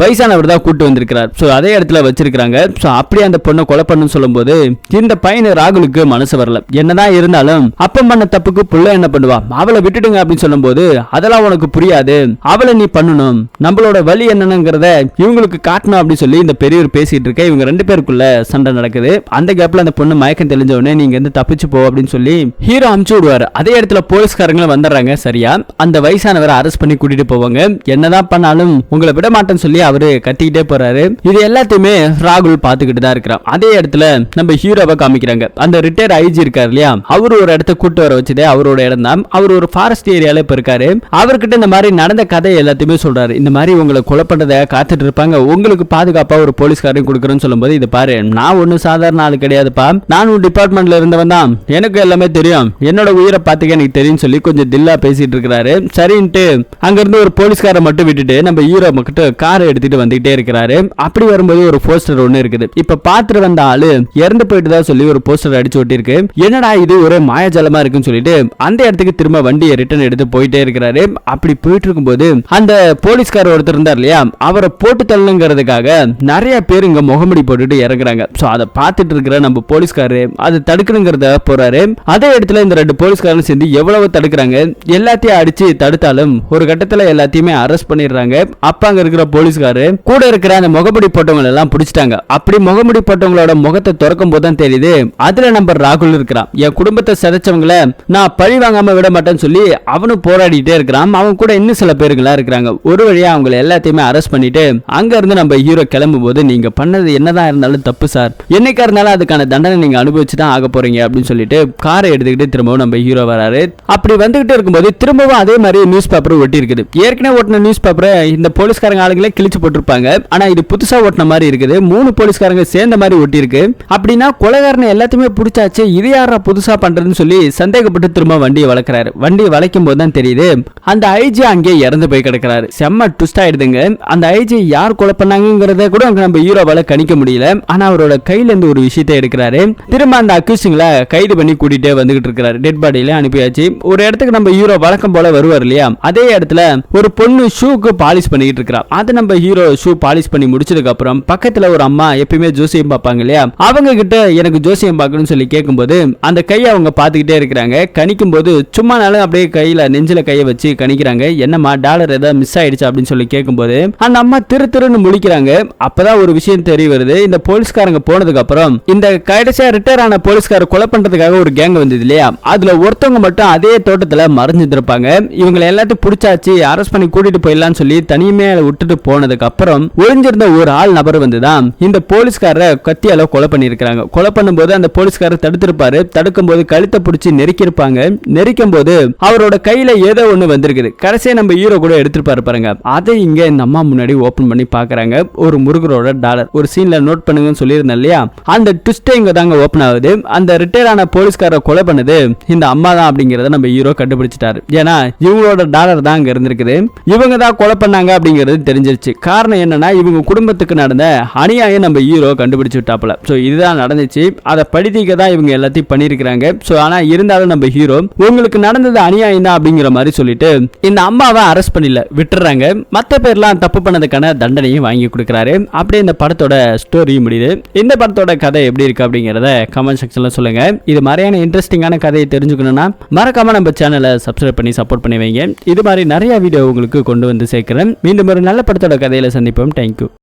வயசானவர் தான் கூட்டு வந்திருக்கிறார். சோ அதே இடத்துல வச்சிருக்காங்க. சோ அப்படி அந்த பொண்ணை கொலை பண்ணு சொல்லும் போது இந்த பையன் ராகுலுக்கு மனசு வரல. என்னதான் இருந்தாலும் அப்பம் பண்ண தப்புக்கு புள்ள என்ன பண்ணுவா, அவளை விட்டுடுங்க அப்படின்னு சொல்லும் போது அதெல்லாம் உனக்கு புரியாது, அவளை நீ பண்ணணும், நம்மளோட வழி என்னங்கிறத இவங்களுக்கு காட்டணும் அப்படின்னு சொல்லி இந்த பெரியவர் பேசிட்டு இருக்க. இவங்க 2 பேருக்குள்ள சண்டை நடக்குது. அந்த கேப்ல அந்த பொண்ணு மயக்கம் தெளிஞ்ச உடனே நீங்க வந்து தப்பிச்சு போ அப்படின்னு சொல்லி ஹீரோ அமுச்சு விடுவாரு. அதே இடத்துல போலீஸ்காரங்களும் வந்துடுறாங்க. சரியா அந்த வயசானவரை அரெஸ்ட் பண்ணி கூட்டிட்டு போவாங்க. என்னதான் பண்ணாலும் உங்களை விட மாட்டேன்னு சொல்லி அவரு கத்திக்கிட்டே போறாரு. இது எல்லாத்தையுமே ராகுல் பாத்துக்கிட்டு தான் இருக்கிறான். அதே இடத்துல நம்ம ஹீரோவை காமிக்கிறாங்க. அந்த ரிட்டையர் ஐஜி இருக்காரு இல்லையா, அவரு ஒரு இடத்த கூட்டு வர வச்சதே அவரோட இடம் தான். அவர் ஒரு ஃபாரஸ்ட் ஏரியால இப்ப இருக்காரு. அவர்கிட்ட இந்த மாதிரி நடந்த கதை எல்லாத்தையுமே சொல்றாரு. இந்த மாதிரி உங்களை கொலை பண்றதை காத்துட்டு இருப்பாங்க, உங்களுக்கு பாதுகாப்பா ஒரு போலீஸ்காரையும் கொடுக்குறேன்னு சொல்லும்போது இது பாரு, நான் ஒன்னும் சாதாரண ஆளு கிடையாதுப்பா, நானும் டிபார்ட்மெண்ட்ல இருந்தவன் தான், எனக்கு எல்லாமே தெரியும், என்னோட உயிரை பாத்துக்க எனக்கு தெரியும் சொல்லி கொஞ்சம் தில்லா பேசிட்டு இருக்கிறாரு. சரின்ட்டு அங்க இருந்து ஒரு போலீஸ்காரை மட்டும் விட்டுட்டு நம்ம ஹீரோ கிட்ட காரை எடுத்துட்டு வந்துகிட்டே இருக்கிறாரு. அப்படி வரும்போது ஒரு போஸ்டர் ஒண்ணு இருக்குது. இப்ப பாத்துட்டு வந்த ஆளு இறந்து போயிட்டுதா சொல்லி ஒரு போஸ்டர் அடிச்சு ஒட்டி இருக்கு. என்னடா இது ஒரு மாயாஜாலமா இருக்குன்னு சொல்லிட்டு அந்த இடத்துக்கு திரும்ப வண்டியை ரிட்டர்ன் எடுத்து போயிட்டே இருக்கிறாரு. அப்படி போயிட்டு இருக்கும்போது அந்த போலீஸ்காரர் ஒருத்தர் இருந்தார் இல்லையா, அவரை போட்டு தள்ளுங்கிறதுக்காக நிறைய பேர் இங்க முகமுடி போட்டுட்டு இறங்குறாங்க. சோ அதை பார்த்துட்டு இருக்கிற நம்ம போலீஸ்காரரு அதை தடுக்கணுங்கிறத போறாரு. அதே இடத்துல இந்த 2 போலீஸ்காரரும் சேர்ந்து எவ்வளவு தடுக்கிறாங்க, எல்லாத்தையும் அடிச்சு தடுத்தாலும் ஒரு கட்டத்துல எல்லாத்தையுமே அரெஸ்ட் பண்ணிடுறாங்க. அப்ப அங்க இருக்கிற போலீஸ்காரு கூட இருக்கிற அந்த முகமுடி போட்டவங்க எல்லாம் பிடிச்சிட்டாங்க. அப்படி முகமுடி போட்டவங்களோட முகத்தை திறக்கும் போது தான் தெரியுது அதுல நம்ம ராகுல் இருக்கிறான். என் குடும்பத்தை சிதைச்சவங்கள நான் பழி வாங்காம விட மாட்டேன்னு சொல்லி அவனும் போராடிட்டே இருக்கிறான். அவன் கூட இன்னும் சில பேருங்களா இருக்கிறாங்க. ஒரு வழியா அவங்க எல்லாத்தையுமே அரெஸ்ட் பண்ணிட்டு அங்க இருந்து நம்ம ஹீரோ கிளம்பும் போது நீங்க பண்ணது என்னதான் இருந்தாலும் தப்பு சார், என்னைக்கா இருந்தாலும் அதுக்கான தண்டனை நீங்க அனுபவிச்சு தான் ஆக போறீங்க அப்படின்னு சொல்லிட்டு காரை எடுத்துக்கிட்டு திரும்பவும் நம்ம ஹீரோ வராரு. அப்படி வந்துகிட்டு இருக்கும்போது திரும்பவும் அதே மாதிரி நியூஸ் பேப்பர் ஒட்டி இருக்குது. ஏற்கனவே ஓட்டின நியூஸ் பேப்பரை இந்த போலீஸ்காரங்க ஆளுங்களே கிழிச்சு போட்டிருப்பாங்க. ஆனா இது புதுசா ஓட்டின மாதிரி இருக்குது. 3 போலீஸ்காரங்க சேர்ந்த மாதிரி ஒட்டி இருக்கு. அப்படின்னா கொலைகாரனை எல்லாத்தையுமே பிடிச்சாச்சு, இது யாரா புதுசா பண்றதுன்னு சொல்லி சந்தேகப்பட்டு திரும்ப வண்டியை வளர்க்கிறாரு. வண்டியை வளைக்கும் போது தான் தெரியுது அந்த ஐஜி அங்கே இறந்து போய் கிடக்கிறாரு. செம்ம ட்விஸ்ட் ஆயிடுதுங்க. அந்த ஐஜி யார் கொலை பண்ணாங்கிறத கூட நம்ம ஹீரோவால கணிக்க முடியல. ஆனா அவரோட கையில இருந்து ஒரு விஷயத்தை எடுக்கிறாரு. திரும்ப அந்த அக்யூஸ்டுங்களை கைது பண்ணி கூட்டிட்டே வந்துகிட்டு இருக்காரு. டெட் பாடியில அனுப்பியாச்சு. ஒரு இடத்துக்கு நம்ம ஹீரோ வழக்கம் போல வருவார் இல்லையா, அதே இடத்துல ஒரு பொண்ணு ஷூக்கு பாலிஷ் பண்ணிட்டு இருக்கா. அது நம்ம ஹீரோ ஷூ பாலிஷ் பண்ணி முடிச்சதுக்கு அப்புறம் பக்கத்துல பக்கத்துல ஒரு அம்மா எப்பயுமே ஜோசியம் பார்ப்பாங்க இல்லையா, அவங்க கிட்ட எனக்கு ஜோசியம் பார்க்கணும்னு சொல்லி கேட்கும்போது அந்த கையை அவங்க பார்த்துக்கிட்டே இருக்கிறாங்க. கணிக்கும் போது சும்மானாலும் அப்படியே கையில நெஞ்சில கையை வச்சு கணிக்கிறாங்க. என்னம்மா டாலர் ஏதாவது மிஸ் ஆயிடுச்சு அப்படின்னு சொல்லி கேட்கும்போது அந்த அம்மா திருன்னு முழிக்கிறாங்க. அப்பதான் ஒரு விஷயம் தெரிய வருது. இந்த போலீஸ்காரங்க போனதுக்கு அப்புறம் இந்த கடைசியா ரிட்டையர் ஆன போலீஸ்கார கொலை பண்றதுக்காக ஒரு கேங் வந்தது இல்லையா, அதுல ஒருத்தவங்க மட்டும் அதே தோட்டத்துல மறைஞ்சிருப்பாங்க. இவங்களை எல்லாத்தையும் பிடிச்சாச்சு, அரெஸ்ட் பண்ணி கூட்டிட்டு போயிடலாம்னு சொல்லி தனியுமே விட்டுட்டு போனதுக்கு அப்புறம் ஒளிஞ்சிருந்த ஒரு ஆள் நபர் வந்துதான் இந்த போலீஸ்காரரை கத்தியால கொலை பண்ணிருக்காங்க. கொலை பண்ணும்போது அந்த போலீஸ்காரர் தடுத்திருப்பாரு. தடுக்கும் போது கழுத்தை பிடிச்சி நெரிக்கிருப்பாங்க. நெரிக்கும் போது அவரோட கையில ஏதோ ஒண்ணு வந்திருக்குது. கடைசியா நம்ம ஹீரோ கூட எடுத்துருப்பாரு பாருங்க. அதை இங்க இந்த அம்மா முன்னாடி ஓபன் பண்ணி பாக்குறாங்க. ஒரு முருகரோட டாலர் ஒரு சீன்ல நோட் பண்ணுங்கன்னு சொல்லியிருந்தேன் இல்லையா, அந்த ட்விஸ்ட் இங்க தாங்க ஓபன் ஆகுது. அந்த ரிட்டையர் ஆன போலீஸ்காரரை கொலை பண்ணது இந்த அம்மா தான் அப்படிங்கறத நம்ம ஹீரோ கண்டுபிடிச்சிட்டாரு. ஏன்னா இவங்களோட டாலர் தான் அங்க இருந்திருக்குது. இவங்க தான் கொலை பண்ணாங்க அப்படிங்கிறது தெரிஞ்சிருச்சு. காரணம் என்னன்னா இவங்க குடும்பத்துக்கு நடந்த அநியாயம் நம்ம ஹீரோ கண்டுபிடிச்சு விட்டாப்ல. சோ இதுதான் நடந்துச்சு. அதை படிதிக்க தான் இவங்க எல்லாத்தையும் பண்ணிருக்காங்க. சோ ஆனா இருந்தாலும் நம்ம ஹீரோ உங்களுக்கு நடந்தது அநியாயம் தான் அப்படிங்கிற மாதிரி சொல்லிட்டு இந்த அம்மாவை அரெஸ்ட் பண்ணல விட்டுறாங்க. மற்ற பேர்லாம் தப்பு பண்ணதுக்கான தண்டனையும் வாங்கி கொடுக்குறாரு. அப்படியே இந்த படத்தோட ஸ்டோரி முடியுது. இந்த படத்தோட கதை எப்படி இருக்கு அப்படிங்கறத கமெண்ட் செக்ஷன்ல சொல்லுங்க. இது மாதிரியான இன்ட்ரெஸ்டிங்கான கதையை தெரிஞ்சுக்கணும்னா மறக்காம நம்ம சேனலை சப்ஸ்கிரைப் பண்ணி சப்போர்ட் பண்ணி வைங்க. இது மாதிரி நிறைய வீடியோ உங்களுக்கு கொண்டு வந்து சேர்க்கிறேன். மீண்டும் ஒரு நல்ல படத்தோட கதையில சந்திப்போம். தேங்க்யூ.